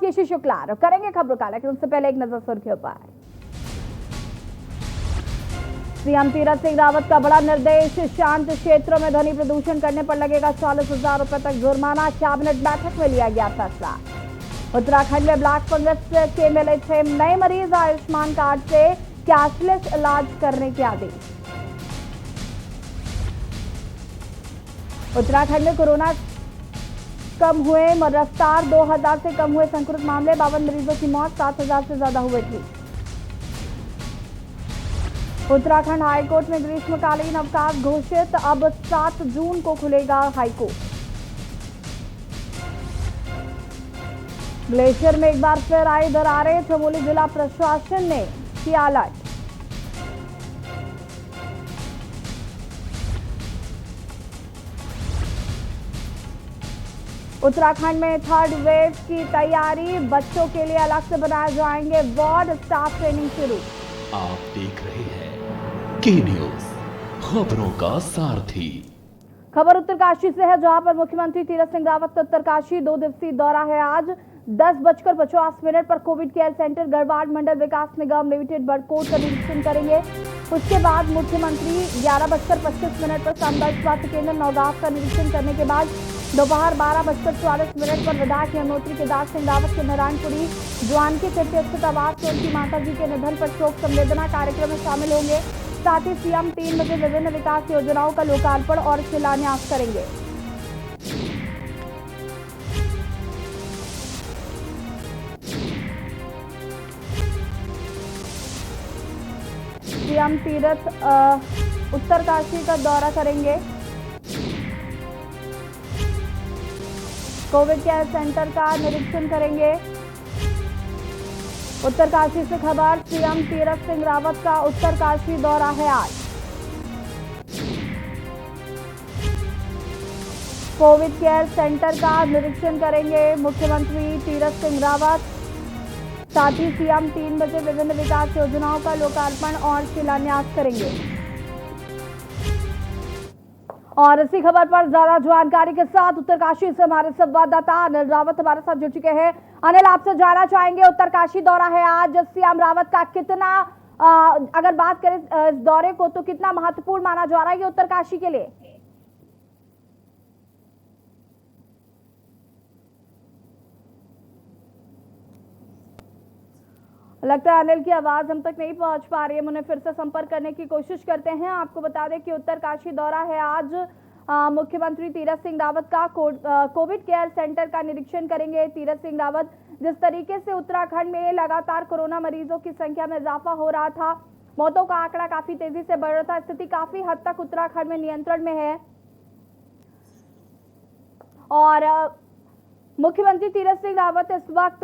केशी शुक्ला करेंगे खबरों का, लेकिन उससे पहले एक नजर सुर्खियों पर। सीएम तीरथ सिंह रावत का बड़ा निर्देश, शांत क्षेत्रों में ध्वनि प्रदूषण करने पर लगेगा 40,000 रुपए तक जुर्माना। कैबिनेट बैठक में लिया गया फैसला। उत्तराखंड में ब्लैक फंगस के मिले 6 नए मरीज, आयुष्मान कार्ड से कैशलेस इलाज करने के आदेश। उत्तराखंड में कोरोना कम हुए, रफ्तार 2000 से कम हुए संक्रमित मामले, 52 मरीजों की मौत, 7000 से ज्यादा हुए ठीक। उत्तराखंड हाईकोर्ट में ग्रीष्मकालीन अवकाश घोषित, अब 7 जून को खुलेगा हाईकोर्ट। ग्लेशियर में एक बार फिर आई दरारें, चमोली जिला प्रशासन ने किया अलर्ट। उत्तराखंड में थर्ड वेव की तैयारी, बच्चों के लिए अलग से बनाए जाएंगे वार्ड, स्टाफ ट्रेनिंग शुरू। आप देख रहे हैं के न्यूज, खबरों का सारथी। खबर उत्तरकाशी से है, जहां पर मुख्यमंत्री तीरथ सिंह रावत का उत्तरकाशी 2 दिवसीय दौरा है। आज 10:50 पर कोविड केयर सेंटर गढ़वाड़ मंडल विकास निगम लिमिटेड बड़कोट का निरीक्षण करेंगे। उसके बाद मुख्यमंत्री 11:25 पर सामुदायिक स्वास्थ्य केंद्र नौगांव का निरीक्षण करने के बाद दोपहर 12:44 पर विधायक यमुनोत्री केदार सिंह रावत के नारायणपुरी जवानकी चट्टी स्थित आवास से उनकी माता जी के निधन पर शोक संवेदना कार्यक्रम में शामिल होंगे। साथ ही सीएम 3 बजे विभिन्न विकास योजनाओं का लोकार्पण और शिलान्यास करेंगे। सीएम तीरथ उत्तरकाशी का दौरा करेंगे। कोविड केयर सेंटर का निरीक्षण करेंगे। उत्तरकाशी से खबर, सीएम तीरथ सिंह रावत का उत्तरकाशी दौरा है आज। कोविड केयर सेंटर का निरीक्षण करेंगे मुख्यमंत्री तीरथ सिंह रावत। साथ ही सीएम 3 बजे विभिन्न विकास योजनाओं का लोकार्पण और शिलान्यास करेंगे। और इसी खबर पर ज्यादा जानकारी के साथ उत्तरकाशी से हमारे संवाददाता अनिल रावत हमारे साथ जुड़ चुके हैं। अनिल, आपसे जानना चाहेंगे, उत्तरकाशी दौरा है आज सीएम रावत का, कितना अगर बात करें इस दौरे को तो कितना महत्वपूर्ण माना जा रहा है ये उत्तरकाशी के लिए? लगता है अनिल की आवाज हम तक नहीं पहुंच पा रही है, उन्हें फिर से संपर्क करने की कोशिश करते हैं। आपको बता दें कि उत्तरकाशी दौरा है आज, मुख्यमंत्री तीरथ सिंह रावत का कोविड केयर सेंटर का निरीक्षण करेंगे। तीरथ सिंह रावत, जिस तरीके से उत्तराखंड में लगातार कोरोना मरीजों की संख्या में इजाफा हो रहा था, मौतों का आंकड़ा काफी तेजी से बढ़ रहा था, स्थिति काफी हद तक उत्तराखंड में नियंत्रण में है और मुख्यमंत्री तीरथ सिंह रावत इस वक्त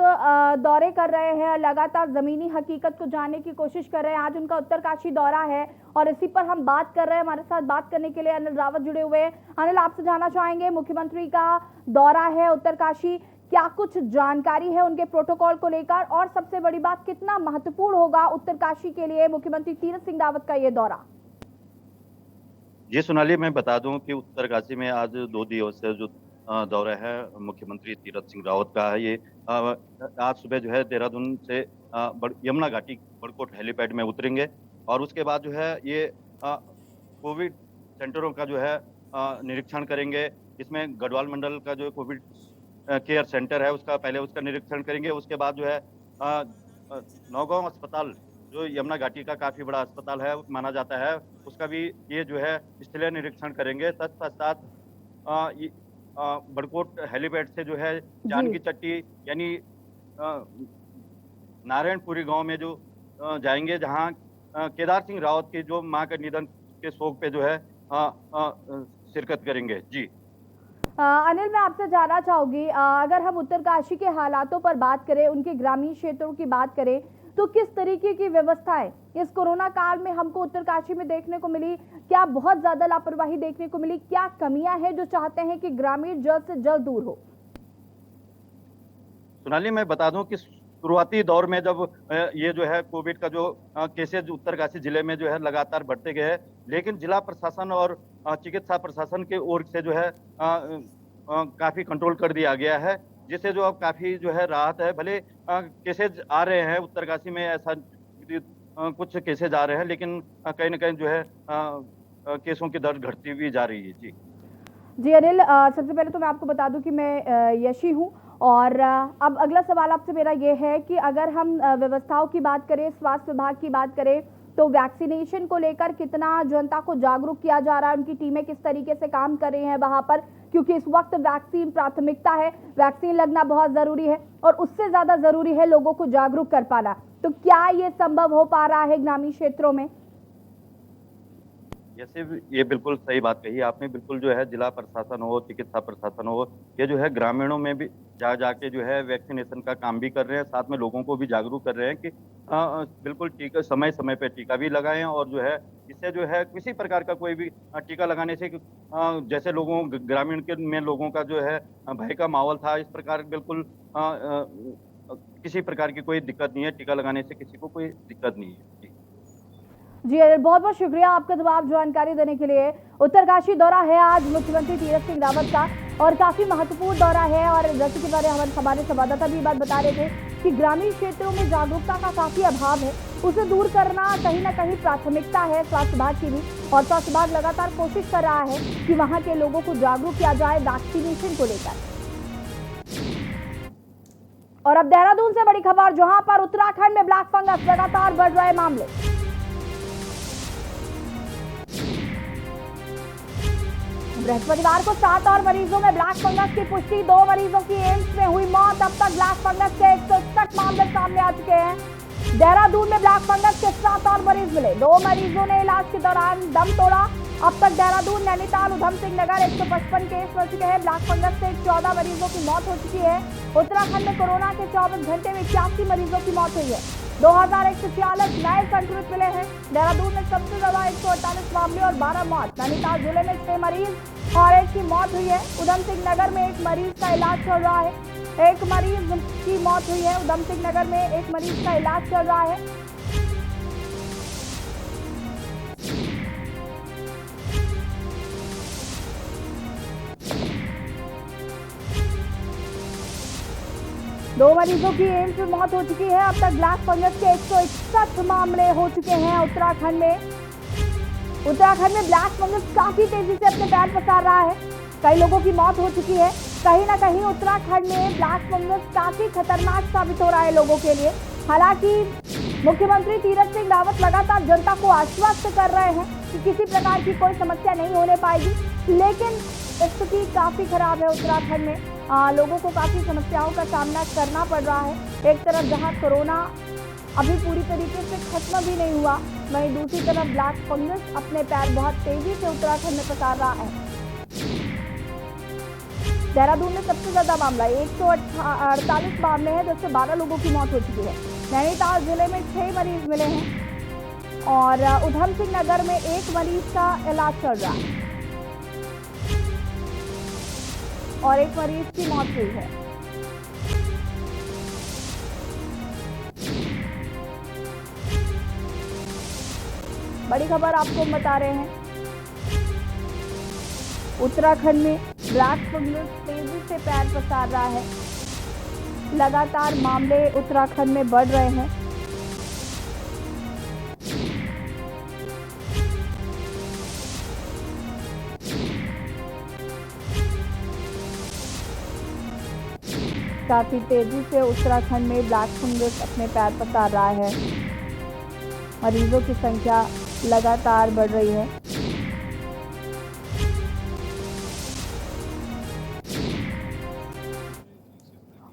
दौरे कर रहे हैं, लगातार जमीनी हकीकत को जानने की कोशिश कर रहे हैं। आज उनका उत्तरकाशी दौरा है और इसी पर हम बात कर रहे हैं। हमारे साथ बात करने के लिए अनिल रावत जुड़े हुए हैं। अनिल, आपसे जानना चाहेंगे, मुख्यमंत्री का दौरा है उत्तरकाशी, क्या कुछ जानकारी है उनके प्रोटोकॉल को लेकर, और सबसे बड़ी बात, कितना महत्वपूर्ण होगा उत्तरकाशी के लिए मुख्यमंत्री तीरथ सिंह रावत का ये दौरा? जी सोनाली, मैं बता दूं कि उत्तरकाशी में आज 2 दिवसीय जो दौरा है मुख्यमंत्री तीरथ सिंह रावत का है। ये आज सुबह जो है देहरादून से यमुना घाटी बड़कोट हेलीपैड में उतरेंगे और उसके बाद जो है ये कोविड सेंटरों का जो है निरीक्षण करेंगे। इसमें गढ़वाल मंडल का जो कोविड केयर सेंटर है उसका निरीक्षण करेंगे। उसके बाद जो है नौगांव अस्पताल, जो यमुना घाटी का काफी बड़ा अस्पताल है माना जाता है, उसका भी ये जो है स्थलीय निरीक्षण करेंगे। तत्पश्चात बड़कोट हेलीपैड से जो है जानकी चट्टी यानी नारायणपुरी गांव में जो जाएंगे, जहां केदार सिंह रावत के जो मां के निधन के शोक पे जो है शिरकत करेंगे। जी अनिल, मैं आपसे जानना चाहूंगी, अगर हम उत्तरकाशी के हालातों पर बात करें, उनके ग्रामीण क्षेत्रों की बात करें, तो किस तरीके की व्यवस्थाएं इस कोरोना काल में हमको उत्तरकाशी में देखने को मिली? क्या बहुत ज्यादा लापरवाही देखने को मिली? क्या कमियां हैं जो चाहते हैं कि ग्रामीण जल्द से जल्द दूर हो? सोनाली, मैं बता दूं कि शुरुआती दौर में जब ये जो है कोविड का जो केसेज उत्तरकाशी जिले में जो है लगातार बढ़ते गए हैं, लेकिन जिला प्रशासन और चिकित्सा प्रशासन की ओर से जो है काफी कंट्रोल कर दिया गया है। जिससे जो अब काफ़ी जो है राहत है। भले केसेज़ आ रहे हैं उत्तरकाशी में, ऐसा कुछ केसेज़ आ रहे हैं, लेकिन कहीं न कहीं जो है केसों की दर घटती भी जा रही है। जी। जी अनिल, सबसे पहले तो मैं आपको बता दूं कि मैं यशी हूं और अब अगला सवाल आपसे मेरा ये है कि अगर हम व्यवस्थाओं की बात करें, स्वास्थ्य विभाग की बात करें, तो वैक्सीनेशन को लेकर कितना जनता को जागरूक किया जा रहा है, उनकी टीमें किस तरीके से काम कर रही हैं वहां पर, क्योंकि इस वक्त वैक्सीन प्राथमिकता है, वैक्सीन लगना बहुत जरूरी है और उससे ज्यादा जरूरी है लोगों को जागरूक कर पाना। तो क्या ये संभव हो पा रहा है ग्रामीण क्षेत्रों में? ये बिल्कुल सही बात कही आपने। बिल्कुल जो है जिला प्रशासन हो, चिकित्सा प्रशासन हो, ये जो है ग्रामीणों में भी जाके जो है वैक्सीनेशन का काम भी कर रहे हैं, साथ में लोगों को भी जागरूक कर रहे हैं कि बिल्कुल टीका समय-समय पे टीका भी लगाएँ, और जो है इससे जो है किसी प्रकार का कोई भी टीका लगाने से जैसे लोगों ग्रामीण के में लोगों का जो है भय का माहौल था, इस प्रकार बिल्कुल किसी प्रकार की कोई दिक्कत नहीं है। टीका लगाने से किसी को कोई दिक्कत नहीं है। जी। जी बहुत बहुत शुक्रिया आपका जवाब जानकारी देने के लिए। उत्तरकाशी दौरा है आज मुख्यमंत्री तीरथ सिंह रावत का और काफी महत्वपूर्ण दौरा है, और जैसे कि हमारे संवाददाता भी बात बता रहे थे कि ग्रामीण क्षेत्रों में जागरूकता का काफी अभाव है, उसे दूर करना कहीं ना कहीं प्राथमिकता है स्वास्थ्य विभाग की भी, और स्वास्थ्य विभाग लगातार कोशिश कर रहा है कि वहां के लोगों को जागरूक किया जाए वैक्सीनेशन को लेकर। और अब देहरादून से बड़ी खबर, जहां पर उत्तराखंड में ब्लैक फंगस लगातार बढ़ रहे मामले। बृहस्पतिवार को 7 और मरीजों में ब्लैक फंगस की पुष्टि, 2 मरीजों की एम्स में हुई मौत। अब तक ब्लैक फंगस के 161 मामले सामने आ चुके हैं। देहरादून में ब्लैक फंगस के 7 और मरीज मिले, 2 मरीजों ने इलाज के दौरान दम तोड़ा। अब तक देहरादून, नैनीताल, उधम सिंह नगर 155 केस मिल चुके हैं। ब्लैक फंगस से 14 मरीजों की मौत हो चुकी है। उत्तराखंड में कोरोना के 24 घंटे में 81 मरीजों की मौत हुई है। 2146 नए संक्रमित मिले हैं। देहरादून में सबसे ज्यादा 148 मामले और 12 मौत। नैनीताल जिले में 6 मरीज और 1 की मौत हुई है। उधम सिंह नगर में 1 मरीज का इलाज चल रहा है, 1 मरीज की मौत हुई है। उधम सिंह नगर में 1 मरीज का इलाज चल रहा है। दो मरीजों की एम्स में मौत हो चुकी है। अब तक ब्लैक फंगस के 161 मामले हो चुके हैं उत्तराखंड में। उत्तराखंड में ब्लैक फंगस काफी तेजी से अपने पैर पसार रहा है, कई लोगों की मौत हो चुकी है। कहीं ना कहीं उत्तराखंड में ब्लैक फंगस काफी खतरनाक साबित हो रहा है लोगों के लिए। हालांकि मुख्यमंत्री तीरथ सिंह रावत लगातार जनता को आश्वस्त कर रहे हैं कि किसी प्रकार की कोई समस्या नहीं होने पाएगी, लेकिन स्थिति काफी खराब है उत्तराखंड में। लोगों को काफी समस्याओं का सामना करना पड़ रहा है। एक तरफ जहां कोरोना अभी पूरी तरीके से खत्म भी नहीं हुआ, वहीं दूसरी तरफ ब्लैक फंगस अपने पैर बहुत तेजी से उत्तराखंड में पसार रहा है। देहरादून में सबसे ज्यादा मामला 148 मामले हैं, जिससे 12 लोगों की मौत हो चुकी है। नैनीताल जिले में 6 मरीज मिले हैं और उधम सिंह नगर में 1 मरीज का इलाज चल रहा है और 1 मरीज की मौत हुई है। बड़ी खबर आपको हम बता रहे हैं, उत्तराखंड में ब्लैक फंगस तेजी से पैर पसार रहा है। लगातार मामले उत्तराखंड में बढ़ रहे हैं। काफी तेजी से उत्तराखंड में ब्लैक फंगस अपने पैर पसार रहा है। मरीजों की संख्या लगातार बढ़ रही है।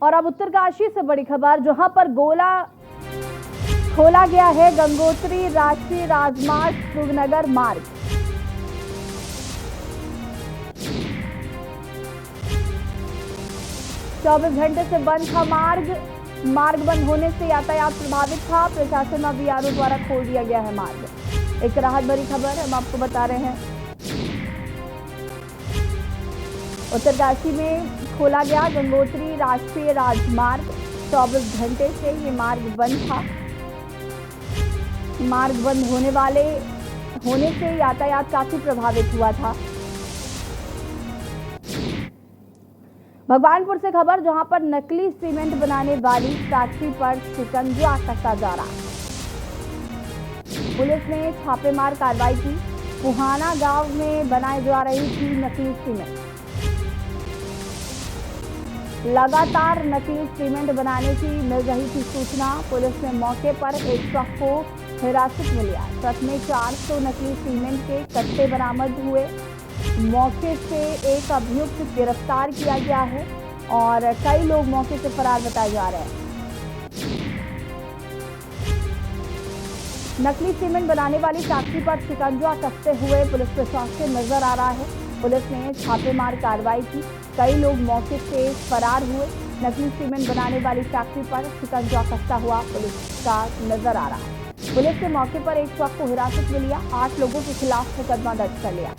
और अब उत्तरकाशी से बड़ी खबर, जहां पर गोला खोला गया है गंगोत्री राष्ट्रीय राजमार्ग श्रीनगर मार्ग। चौबीस घंटे से बंद था मार्ग बंद होने से यातायात प्रभावित था। प्रशासन और बीआरओ द्वारा खोल दिया गया है मार्ग। एक राहत भरी खबर हम आपको बता रहे हैं। उत्तरकाशी में खोला गया गंगोत्री राष्ट्रीय राजमार्ग। 24 घंटे से ये मार्ग बंद था। मार्ग बंद होने से यातायात काफी प्रभावित हुआ था। भगवानपुर से खबर, जहां पर नकली सीमेंट बनाने वाली फैक्ट्री पर शिकंजा कसा जा रहा है। पुलिस ने छापेमार कार्रवाई की। पुहाना गांव में बनाई जा रही थी नकली सीमेंट। लगातार नकली सीमेंट बनाने की मिल रही थी सूचना। पुलिस ने मौके पर एक ट्रक को हिरासत में लिया। ट्रक में 400 नकली सीमेंट के कट्टे बरामद हुए। मौके से एक अभियुक्त गिरफ्तार किया गया है और कई लोग मौके से फरार बताए जा रहे हैं। नकली सीमेंट बनाने वाली फैक्ट्री पर शिकंजा कसते हुए पुलिस प्रशासन नजर आ रहा है। पुलिस ने छापेमार कार्रवाई की। कई लोग मौके से फरार हुए। नकली सीमेंट बनाने वाली फैक्ट्री पर शिकंजा कसता हुआ पुलिस का नजर आ रहा है। पुलिस ने मौके पर एक ट्रक को हिरासत में लिया। 8 लोगों के खिलाफ मुकदमा दर्ज कर लिया।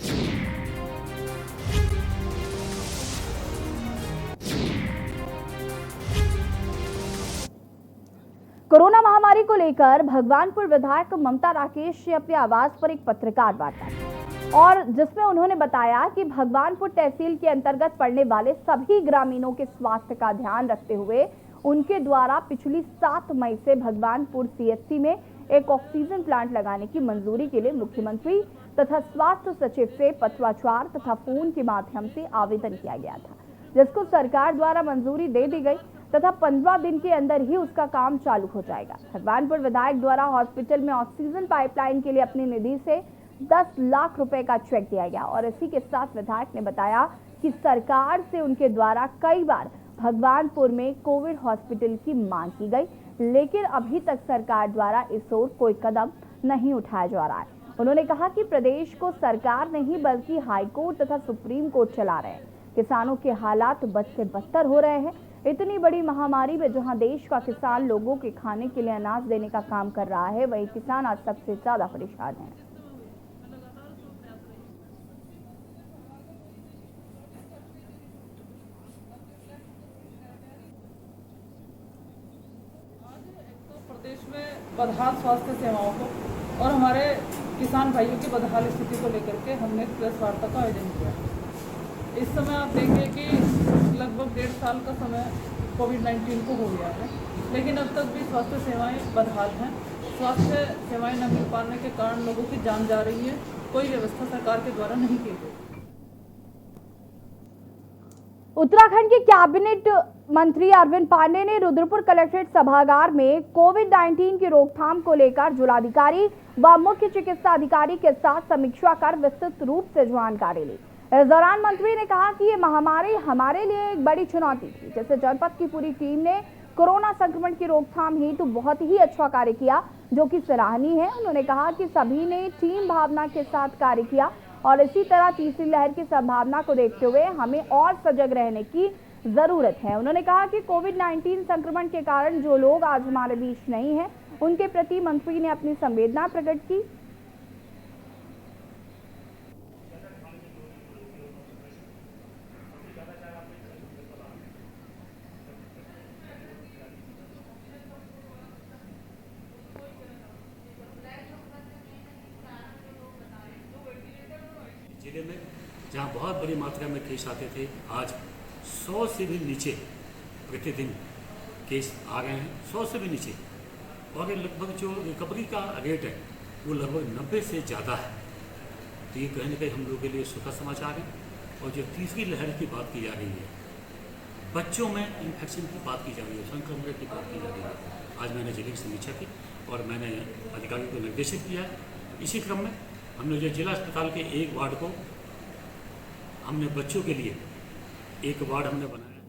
कोरोना महामारी को लेकर भगवानपुर विधायक ममता राकेश ने अपने आवास पर एक पत्रकार वार्ता और जिसमें उन्होंने बताया कि भगवानपुर तहसील के अंतर्गत पड़ने वाले सभी ग्रामीणों के स्वास्थ्य का ध्यान रखते हुए उनके द्वारा पिछली 7 मई से भगवानपुर सीएचसी में एक ऑक्सीजन प्लांट लगाने की मंजूरी के लिए मुख्यमंत्री तथा स्वास्थ्य सचिव से पत्राचार तथा फोन के माध्यम से आवेदन किया गया था, जिसको सरकार द्वारा मंजूरी दे दी गई तथा 15 दिन के अंदर ही उसका काम चालू हो जाएगा। भगवानपुर विधायक द्वारा हॉस्पिटल में ऑक्सीजन पाइपलाइन के लिए अपनी निधि से 10 लाख रुपए का चेक दिया गया और इसी के साथ विधायक ने बताया कि सरकार से उनके द्वारा कई बार भगवानपुर में कोविड हॉस्पिटल की मांग की गई, लेकिन अभी तक सरकार द्वारा इस ओर कोई कदम नहीं उठाया जा रहा है। उन्होंने कहा कि प्रदेश को सरकार नहीं बल्कि हाईकोर्ट तथा सुप्रीम कोर्ट चला रहे हैं। किसानों के हालात बद से बदतर हो रहे हैं। इतनी बड़ी महामारी में जहां देश का किसान लोगों के खाने के लिए अनाज देने का काम कर रहा है, वहीं किसान आज सबसे ज्यादा परेशान हैं। प्रदेश में बदहाल स्वास्थ्य सेवाओं को और हमारे किसान भाइयों की बदहाल स्थिति को लेकर के हमने प्रेस वार्ता का आयोजन किया। इस समय आप देखें कि लगभग 1.5 साल का समय कोविड-19 को हो गया है, लेकिन अब तक भी स्वास्थ्य सेवाएं बदहाल हैं। स्वास्थ्य सेवाएं न मिल पाने के कारण लोगों की जान जा रही है। कोई व्यवस्था सरकार के द्वारा नहीं की गई। उत्तराखंड के कैबिनेट मंत्री अरविंद पांडे ने रुद्रपुर कलेक्ट्रेट सभागार में कोविड-19 की रोकथाम को लेकर जिलाधिकारी व मुख्य चिकित्सा अधिकारी के साथ समीक्षा कर विस्तृत रूप से जानकारी ली। इस दौरान मंत्री ने कहा कि ये महामारी हमारे लिए एक बड़ी चुनौती थी, जैसे जनपद की पूरी टीम ने कोरोना संक्रमण की रोकथाम हेतु बहुत ही अच्छा कार्य किया, जो कि सराहनीय है। उन्होंने कहा कि सभी ने टीम भावना के साथ कार्य किया और इसी तरह तीसरी लहर की संभावना को देखते हुए हमें और सजग रहने की जरूरत है। उन्होंने कहा कि कोविड-19 संक्रमण के कारण जो लोग आज हमारे बीच नहीं हैं, उनके प्रति मंत्री ने अपनी संवेदना प्रकट की। जिले में जहां बहुत बड़ी मात्रा में केस आते थे, आज 100 से भी नीचे प्रतिदिन केस आ गए हैं, 100 से भी नीचे। और ये लगभग जो रिकवरी का रेट है वो लगभग 90 से ज़्यादा है। तो ये कहीं ना कहीं हम लोगों के लिए सुखद समाचार है। और जो तीसरी लहर की बात की जा रही है, बच्चों में इन्फेक्शन की बात की जा रही है, संक्रमण की बात की जा रही है, आज मैंने जिले की समीक्षा की और मैंने अधिकारियों को निर्देशित किया। इसी क्रम में हमने जो जिला अस्पताल के एक वार्ड को हमने बच्चों के लिए एक वार्ड हमने बनाया।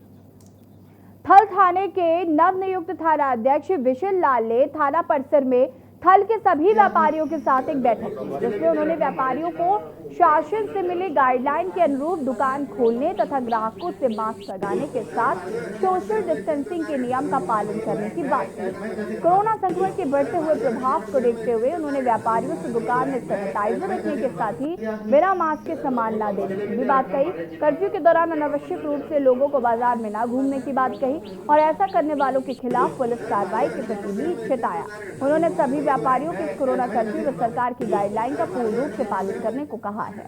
थल थाने के नवनियुक्त थाना अध्यक्ष विशल लाल ने थाना परिसर में थल के सभी व्यापारियों के साथ एक बैठक की, जिसमें उन्होंने व्यापारियों को शासन से मिले गाइडलाइन के अनुरूप दुकान खोलने तथा ग्राहकों से मास्क लगाने के साथ सोशल डिस्टेंसिंग के नियम का पालन करने की बात की। कोरोना संक्रमण के बढ़ते हुए प्रभाव को देखते हुए उन्होंने व्यापारियों से दुकान में सैनिटाइजर रखने के साथ ही बिना मास्क के सामान न देने की भी बात कही। कर्फ्यू के दौरान अनावश्यक रूप से लोगों को बाजार में न घूमने की बात कही और ऐसा करने वालों के खिलाफ पुलिस कार्रवाई के प्रति भी चेताया। उन्होंने सभी व्यापारियों के कोरोना कर्फ्यू व सरकार की गाइडलाइन का पूर्ण रूप से पालन करने को कहा है।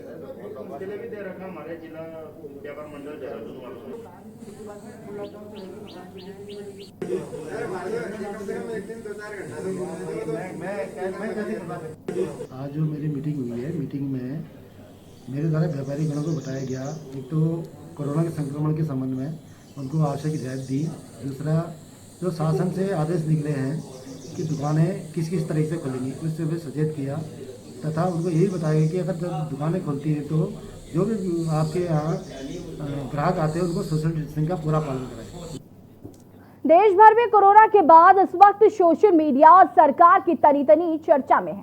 जिले भी दे रखा हमारे जिला व्यापार मंडल देहरादून वालों ने। आज जो मेरी मीटिंग हुई है, मीटिंग में मेरे द्वारा व्यापारी गणों को बताया गया, एक तो कोरोना के संक्रमण के संबंध में उनको आवश्यक हिदायत दी। दूसरा, जो शासन से आदेश निकले हैं कि दुकानें किस किस तरीके से खुलेंगी, उससे भी सचेत किया तथा उनको यही बताया गया कि अगर जब दुकानें खुलती हैं तो जो भी आपके यहाँ ग्राहक आते हैं उनको सोशल डिस्टेंसिंग का पूरा पालन करें। देश भर में कोरोना के बाद इस वक्त सोशल मीडिया और सरकार की तनी चर्चा में है।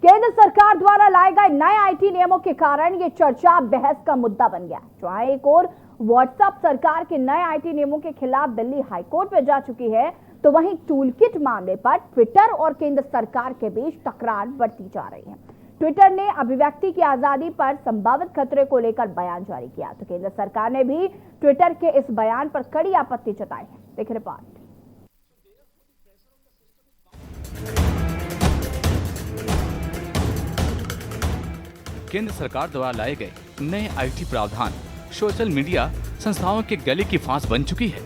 केंद्र सरकार द्वारा लाए गए नए आईटी नियमों के कारण ये चर्चा बहस का मुद्दा बन गया। जहां एक और व्हाट्सएप सरकार के नए आईटी नियमों के खिलाफ दिल्ली हाईकोर्ट में जा चुकी है, तो वहीं टूलकिट मामले पर ट्विटर और केंद्र सरकार के बीच टकरार बढ़ती जा रही है। ट्विटर ने अभिव्यक्ति की आजादी पर संभावित खतरे को लेकर बयान जारी किया, तो केंद्र सरकार ने भी ट्विटर के इस बयान पर कड़ी आपत्ति जताई है। देखिए रिपोर्ट। केंद्र सरकार द्वारा लाए गए नए आईटी प्रावधान सोशल मीडिया संस्थाओं के गले की फांस बन चुकी है।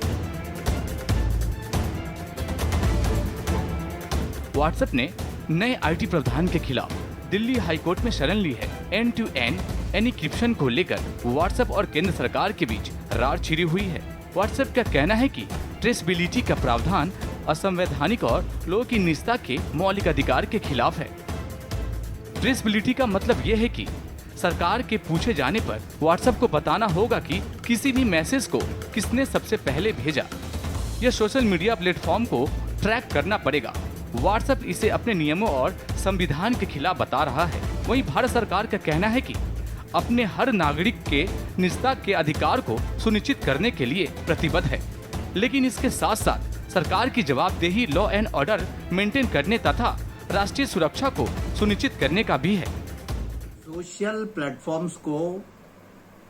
व्हाट्सएप ने नए आईटी प्रावधान के खिलाफ दिल्ली हाईकोर्ट में शरण ली है। एंड टू एंड एन्क्रिप्शन को लेकर व्हाट्सएप और केंद्र सरकार के बीच रार छिड़ी हुई है। व्हाट्सएप का कहना है कि ट्रेसबिलिटी का प्रावधान असंवैधानिक और लोगों की निजता के मौलिक अधिकार के खिलाफ है। ट्रेसबिलिटी का मतलब यह है कि सरकार के पूछे जाने पर व्हाट्सएप को बताना होगा कि किसी भी मैसेज को किसने सबसे पहले भेजा। यह सोशल मीडिया प्लेटफॉर्म को ट्रैक करना पड़ेगा। व्हाट्सएप इसे अपने नियमों और संविधान के खिलाफ बता रहा है। वहीं भारत सरकार का कहना है कि अपने हर नागरिक के निजता के अधिकार को सुनिश्चित करने के लिए प्रतिबद्ध है, लेकिन इसके साथ साथ सरकार की जवाबदेही लॉ एंड ऑर्डर मेंटेन करने तथा राष्ट्रीय सुरक्षा को सुनिश्चित करने का भी है।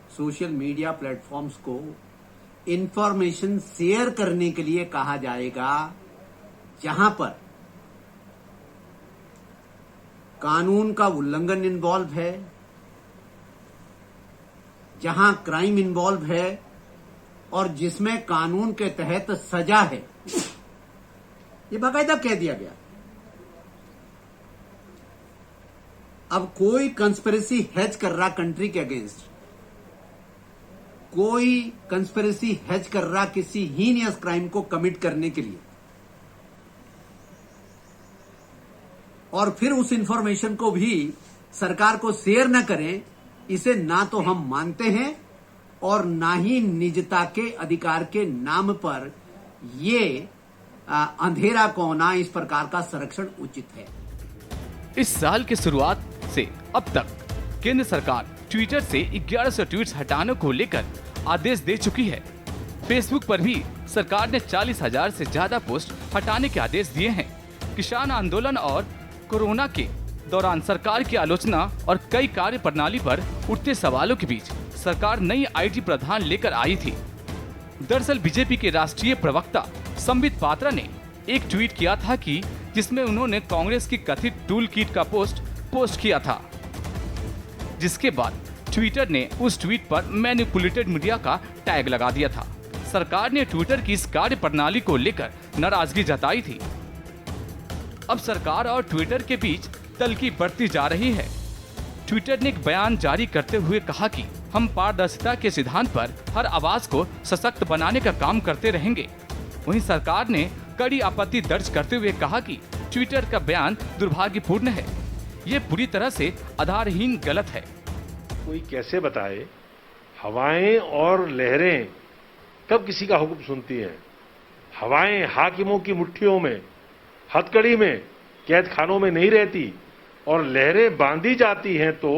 सोशल मीडिया प्लेटफॉर्म्स को इंफॉर्मेशन शेयर करने के लिए कहा जाएगा जहां पर कानून का उल्लंघन इन्वॉल्व है, जहां क्राइम इन्वॉल्व है और जिसमें कानून के तहत सजा है। ये बाकायदा कह दिया गया। अब कोई कंस्पिरेसी हेज कर रहा कंट्री के अगेंस्ट, कोई कंस्पिरेसी हेज कर रहा किसी हीनियस क्राइम को कमिट करने के लिए, और फिर उस इंफॉर्मेशन को भी सरकार को शेयर न करें, इसे ना तो हम मानते हैं और ना ही निजता के अधिकार के नाम पर ये अंधेरा कोना इस प्रकार का संरक्षण उचित है। इस साल की शुरुआत से अब तक केंद्र सरकार ट्विटर से 1100 ट्वीट्स हटाने को लेकर आदेश दे चुकी है। फेसबुक पर भी सरकार ने 40,000 से ज्यादा पोस्ट हटाने के आदेश दिए हैं। किसान आंदोलन और कोरोना के दौरान सरकार की आलोचना और कई कार्य प्रणाली पर उठते सवालों के बीच सरकार नई आईटी प्रावधान लेकर आई थी। दरअसल बीजेपी के राष्ट्रीय प्रवक्ता संबित पात्रा ने एक ट्वीट किया था कि जिसमें उन्होंने कांग्रेस की कथित टूल किट का पोस्ट किया था, जिसके बाद ट्विटर ने उस ट्वीट पर मैनिपुलेटेड मीडिया का टैग लगा दिया था। सरकार ने ट्विटर की इस कार्य प्रणाली को लेकर नाराजगी जताई थी। अब सरकार और ट्विटर के बीच तल्खी बढ़ती जा रही है। ट्विटर ने एक बयान जारी करते हुए कहा कि हम पारदर्शिता के सिद्धांत पर हर आवाज को सशक्त बनाने का काम करते रहेंगे। वहीं सरकार ने कड़ी आपत्ति दर्ज करते हुए कहा कि ट्विटर का बयान दुर्भाग्यपूर्ण है, ये पूरी तरह से आधारहीन गलत है। कोई कैसे बताए हवाएं और लहरें कब किसी का हुक्म सुनती हैं? हवाएं हाकिमों की मुट्ठियों में, हथकड़ी में, कैद खानों में नहीं रहती, और लहरें बांधी जाती हैं तो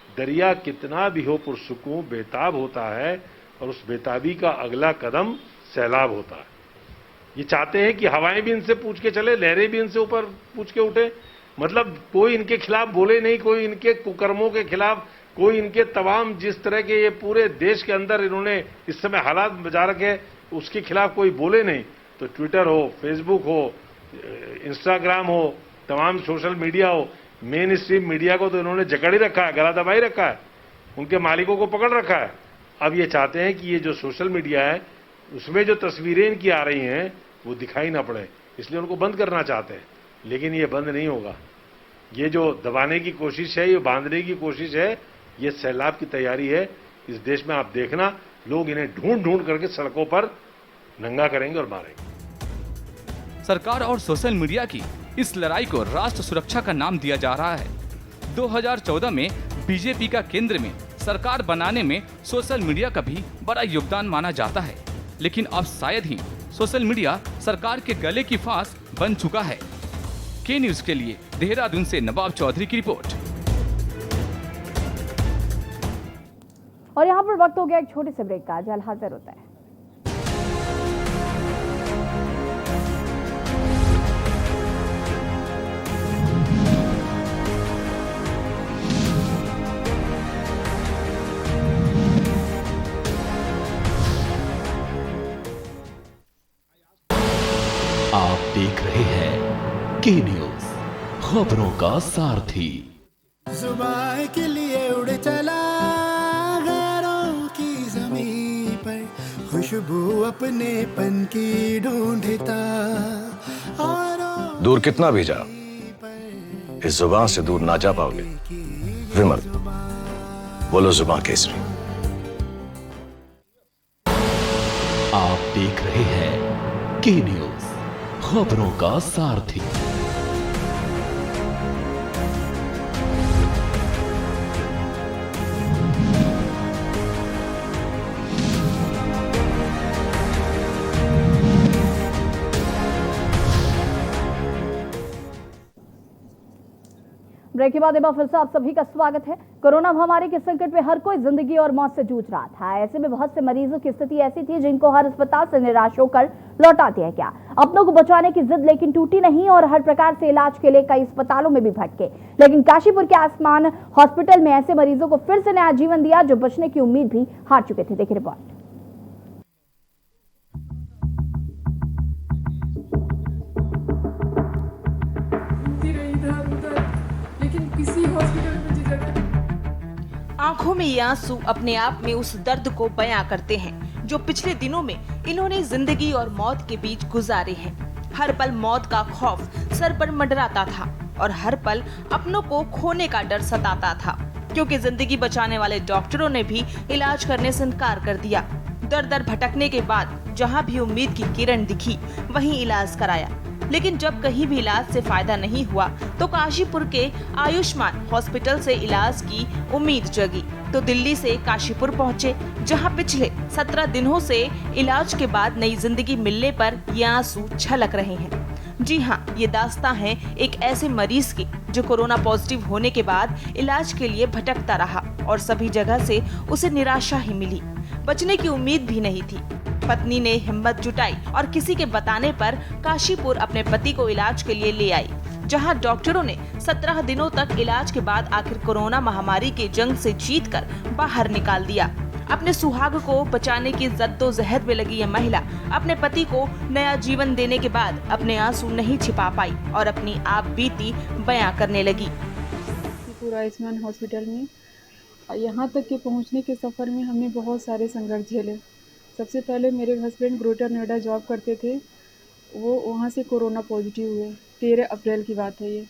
दरिया कितना भी हो पुरसुकून बेताब होता है, और उस बेताबी का अगला कदम सैलाब होता है। ये चाहते हैं कि हवाएं भी इनसे पूछ के चले, लहरें भी इनसे ऊपर पूछ के उठे। मतलब कोई इनके खिलाफ बोले नहीं, कोई इनके कुकर्मों के खिलाफ, कोई इनके तमाम जिस तरह के ये पूरे देश के अंदर इन्होंने इस समय हालात बजा रखे उसके खिलाफ कोई बोले नहीं। तो ट्विटर हो, फेसबुक हो, इंस्टाग्राम हो, तमाम सोशल मीडिया हो, मेन स्ट्रीम मीडिया को तो इन्होंने जकड़ ही रखा है, गला दबाई रखा है। उनके मालिकों को पकड़ रखा है। अब ये चाहते हैं कि ये जो सोशल मीडिया है उसमें जो तस्वीरें इनकी आ रही हैं वो दिखाई ना पड़े, इसलिए उनको बंद करना चाहते हैं, लेकिन ये बंद नहीं होगा। ये जो दबाने की कोशिश है, ये बांधने की कोशिश है, ये सैलाब की तैयारी है। इस देश में आप देखना, लोग इन्हें ढूंढ ढूंढ करके सड़कों पर नंगा करेंगे और मारेंगे। सरकार और सोशल मीडिया की इस लड़ाई को राष्ट्र सुरक्षा का नाम दिया जा रहा है। 2014 में बीजेपी का केंद्र में सरकार बनाने में सोशल मीडिया का भी बड़ा योगदान माना जाता है, लेकिन अब शायद ही सोशल मीडिया सरकार के गले की फांस बन चुका है। के न्यूज के लिए देहरादून से नवाब चौधरी की रिपोर्ट। और यहाँ पर वक्त हो गया एक छोटे से ब्रेक का, जल्द हाजिर होता है। आप देख रहे हैं के न्यूज, खबरों का सारथी। जुबान के लिए उड़ चला गैरों की ज़मीं पर, खुशबू अपने पन की ढूंढता। और दूर कितना भी जा, इस जुबान से दूर ना जा पाओगे। विमल, बोलो जुबान केसरी। आप देख रहे हैं के न्यूज, खबरों का सारथी। ब्रेक के बाद एक बार फिर से आप सभी का स्वागत है। कोरोना महामारी के संकट में हर कोई जिंदगी और मौत से जूझ रहा था। ऐसे में बहुत से मरीजों की स्थिति ऐसी थी जिनको हर अस्पताल से निराश होकर लौटा दिया गया। अपनों को बचाने की जिद लेकिन टूटी नहीं और हर प्रकार से इलाज के लिए कई अस्पतालों में भी भटके, लेकिन काशीपुर के आयुष्मान हॉस्पिटल में ऐसे मरीजों को फिर से नया जीवन दिया जो बचने की उम्मीद भी हार चुके थे। देखिए रिपोर्ट। आंखों में ये आंसू अपने आप में उस दर्द को बयां करते हैं जो पिछले दिनों में इन्होंने जिंदगी और मौत के बीच गुजारे हैं। हर पल मौत का खौफ सर पर मंडराता था और हर पल अपनों को खोने का डर सताता था, क्योंकि जिंदगी बचाने वाले डॉक्टरों ने भी इलाज करने से इनकार कर दिया। दर दर भटकने के बाद जहां भी उम्मीद की किरण दिखी वहीं इलाज कराया, लेकिन जब कहीं भी इलाज से फायदा नहीं हुआ तो काशीपुर के आयुष्मान हॉस्पिटल से इलाज की उम्मीद जगी तो दिल्ली से काशीपुर पहुंचे, जहां पिछले 17 दिनों से इलाज के बाद नई जिंदगी मिलने पर ये आंसू छलक रहे हैं। जी हाँ, ये दास्तां है एक ऐसे मरीज की जो कोरोना पॉजिटिव होने के बाद इलाज के लिए भटकता रहा और सभी जगह से उसे निराशा ही मिली, बचने की उम्मीद भी नहीं थी। पत्नी ने हिम्मत जुटाई और किसी के बताने पर काशीपुर अपने पति को इलाज के लिए ले आई, जहां डॉक्टरों ने 17 दिनों तक इलाज के बाद आखिर कोरोना महामारी के जंग से जीतकर बाहर निकाल दिया। अपने सुहाग को बचाने की जद्दोजहद में लगी यह महिला अपने पति को नया जीवन देने के बाद अपने आंसू नहीं छिपा पाई और अपनी आप बीती बयां करने लगी। पूरा आयुष्मान हॉस्पिटल में यहाँ तक के पहुँचने के सफर में हमने बहुत सारे संघर्ष झेले। सबसे पहले मेरे हस्बैंड ग्रेटर नोएडा जॉब करते थे, वो वहाँ से कोरोना पॉजिटिव हुए। 13 अप्रैल की बात है ये।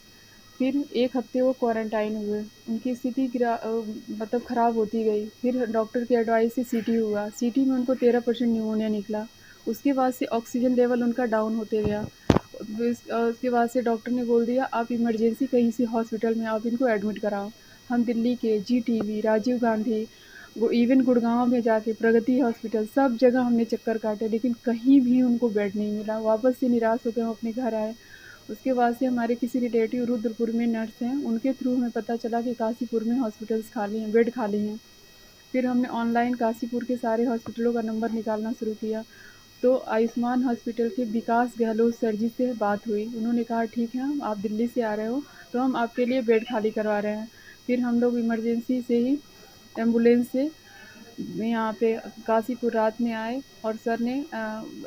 फिर एक हफ्ते वो क्वारंटाइन हुए, उनकी स्थिति मतलब ख़राब होती गई। फिर डॉक्टर की एडवाइस से सीटी हुआ, सीटी में उनको 13% न्यूमोनिया निकला। उसके बाद से ऑक्सीजन लेवल उनका डाउन होते गया। उसके बाद से डॉक्टर ने बोल दिया आप इमरजेंसी कहीं से हॉस्पिटल में आप इनको एडमिट कराओ। हम दिल्ली के GTV, राजीव गांधी, इवन गुड़गांव में जाके प्रगति हॉस्पिटल सब जगह हमने चक्कर काटे, लेकिन कहीं भी उनको बेड नहीं मिला। वापस से निराश होकर हम अपने घर आए। उसके बाद से हमारे किसी रिलेटिव रुद्रपुर में नर्स हैं, उनके थ्रू हमें पता चला कि काशीपुर में हॉस्पिटल्स खाली हैं, बेड खाली हैं। फिर हमने ऑनलाइन काशीपुर के सारे हॉस्पिटलों का नंबर निकालना शुरू किया तो आयुष्मान हॉस्पिटल के विकास गहलोत सर जी से बात हुई। उन्होंने कहा ठीक है, आप दिल्ली से आ रहे हो तो हम आपके लिए बेड खाली करवा रहे हैं। फिर हम लोग इमरजेंसी से ही एम्बुलेंस से यहाँ पे काशीपुर रात में आए और सर ने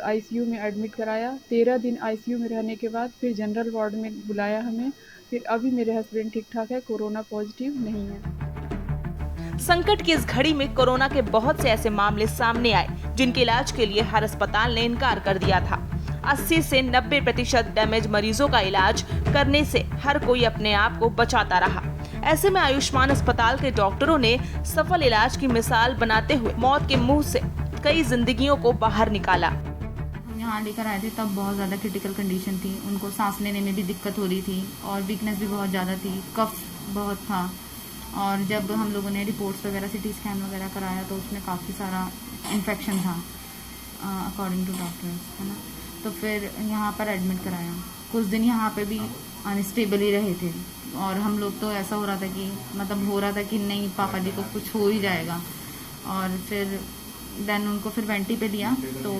ICU में एडमिट कराया। 13 दिन ICU में रहने के बाद फिर जनरल वार्ड में बुलाया हमें। फिर अभी मेरे हस्बैंड ठीक ठाक है, कोरोना पॉजिटिव नहीं है। संकट की इस घड़ी में कोरोना के बहुत से ऐसे मामले सामने आए जिनके इलाज के लिए हर अस्पताल ने इनकार कर दिया था। 80 से 90% डैमेज मरीजों का इलाज करने से हर कोई अपने आप को बचाता रहा। ऐसे में आयुष्मान अस्पताल के डॉक्टरों ने सफल इलाज की मिसाल बनाते हुए मौत के मुंह से कई जिंदगियों को बाहर निकाला। हम यहाँ लेकर आए थे तब बहुत ज़्यादा क्रिटिकल कंडीशन थी, उनको सांस लेने में भी दिक्कत हो रही थी और वीकनेस भी बहुत ज़्यादा थी, कफ बहुत था। और जब हम लोगों ने रिपोर्ट्स वगैरह सिटी स्कैन वगैरह कराया तो उसमें काफ़ी सारा इन्फेक्शन था अकॉर्डिंग टू डॉक्टर्स, है ना। तो फिर यहाँ पर एडमिट कराया। कुछ दिन यहाँ पे भी अनस्टेबल ही रहे थे और हम लोग तो ऐसा हो रहा था कि नहीं पापा जी को कुछ हो ही जाएगा। और फिर देन उनको फिर वेंटी पे लिया तो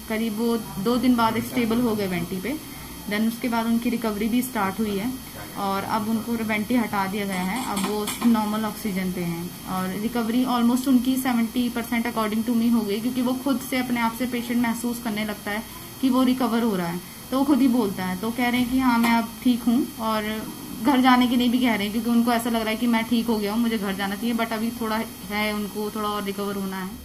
करीब वो 2 दिन बाद स्टेबल हो गए वेंटी पे। देन उसके बाद उनकी रिकवरी भी स्टार्ट हुई है और अब उनको वेंटी हटा दिया गया है, अब वो नॉर्मल ऑक्सीजन पे हैं और रिकवरी ऑलमोस्ट उनकी 70% अकॉर्डिंग टू मी हो गई, क्योंकि वो खुद से अपने आप से पेशेंट महसूस करने लगता है कि वो रिकवर हो रहा है, तो वो खुद ही बोलता है। तो कह रहे हैं कि हाँ मैं अब ठीक हूँ और घर जाने के लिए भी कह रहे हैं, क्योंकि उनको ऐसा लग रहा है कि मैं ठीक हो गया हूँ, मुझे घर जाना चाहिए, बट अभी थोड़ा है, उनको थोड़ा और रिकवर होना है।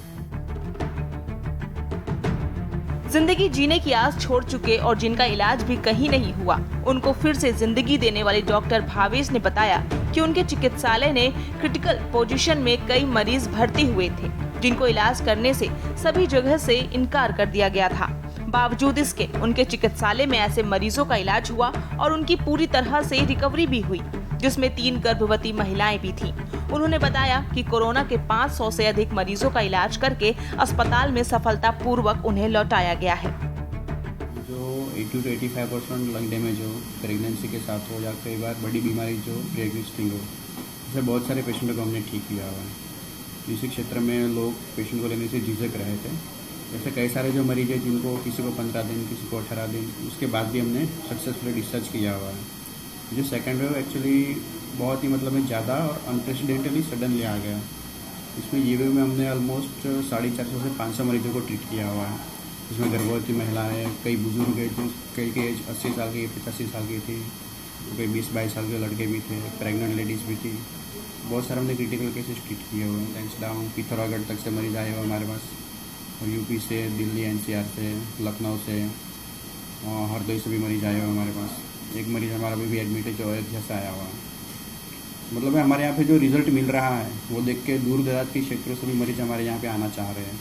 जिंदगी जीने की आस छोड़ चुके और जिनका इलाज भी कहीं नहीं हुआ, उनको फिर से जिंदगी देने वाले डॉक्टर भावेश ने बताया कि उनके चिकित्सालय ने क्रिटिकल पोजीशन में कई मरीज भर्ती हुए थे, जिनको इलाज करने से सभी जगह से इनकार कर दिया गया था। बावजूद इसके उनके चिकित्सालय में ऐसे मरीजों का इलाज हुआ और उनकी पूरी तरह से रिकवरी भी हुई, जिसमें 3 गर्भवती महिलाएं भी थीं। उन्होंने बताया कि कोरोना के 500 से अधिक मरीजों का इलाज करके अस्पताल में सफलतापूर्वक उन्हें लौटाया गया है। जो 80 से 85% लंग डैमेज हो, प्रेगनेंसी के साथ हो या कई बार बड़ी बीमारी जो प्री एग्जिस्टिंग हो, ऐसे बहुत सारे पेशेंटों को हमने ठीक किया हुआ है। इसी क्षेत्र में लोग पेशेंट को लेने से झिझक रहे थे। जैसे कई सारे जो मरीज हैं जिनको किसी को 15 दिन, किसी को 18 दिन, उसके बाद भी हमने सक्सेसफुली डिस्चार्ज किया हुआ है। जो सेकेंड वेव एक्चुअली बहुत ही मतलब ज़्यादा और अनप्रेसिडेंटली सडनली आ गया। इसमें ये वेव में हमने ऑलमोस्ट 450 से 500 मरीजों को ट्रीट किया हुआ है, जिसमें गर्भवती महिलाएं, कई बुजुर्ग हैं, कई की एज 80 साल की, 85 साल की थी, कई 20-22 साल के लड़के भी थे, प्रेग्नेंट लेडीज़ भी थी। बहुत सारे हमने क्रिटिकल केसेस ट्रीट किए हुए हैं। थैंक्स डाउन पिथौरागढ़ तक से मरीज आए हुए हमारे पास, और यूपी से, दिल्ली NCR से, लखनऊ से और हरदोई से भी मरीज आए हुए हमारे पास। एक मरीज हमारा भी एडमिट है जो अयोध्या से आया हुआ है। मतलब हमारे यहाँ पे जो रिजल्ट मिल रहा है वो देख के दूर दराज के क्षेत्रों से भी मरीज हमारे यहाँ पे आना चाह रहे हैं।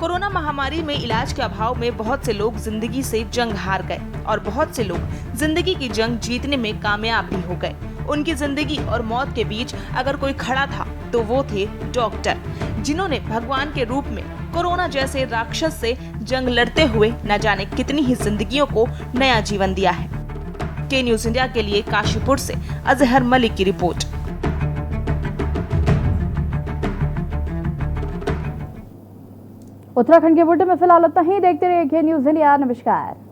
कोरोना महामारी में इलाज के अभाव में बहुत से लोग जिंदगी से जंग हार गए और बहुत से लोग जिंदगी की जंग जीतने में कामयाब भी हो गए। उनकी जिंदगी और मौत के बीच अगर कोई खड़ा था तो वो थे डॉक्टर, जिन्होंने भगवान के रूप में कोरोना जैसे राक्षस से जंग लड़ते हुए न जाने कितनी ही जिंदगियों को नया जीवन दिया है। के न्यूज़ इंडिया के लिए काशीपुर से अजहर मलिक की रिपोर्ट। उत्तराखंड के बुलेटिन में फिलहाल इतना ही। देखते रहिए के न्यूज़ इंडिया। नमस्कार।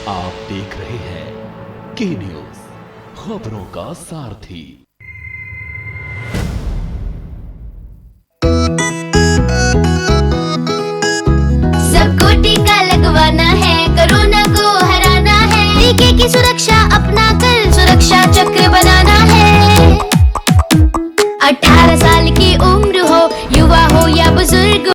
आप देख रहे हैं के न्यूज़, खबरों का सारथी। सबको टीका लगवाना है, कोरोना को हराना है, टीके की सुरक्षा अपना कर सुरक्षा चक्र बनाना है। 18 साल की उम्र हो, युवा हो या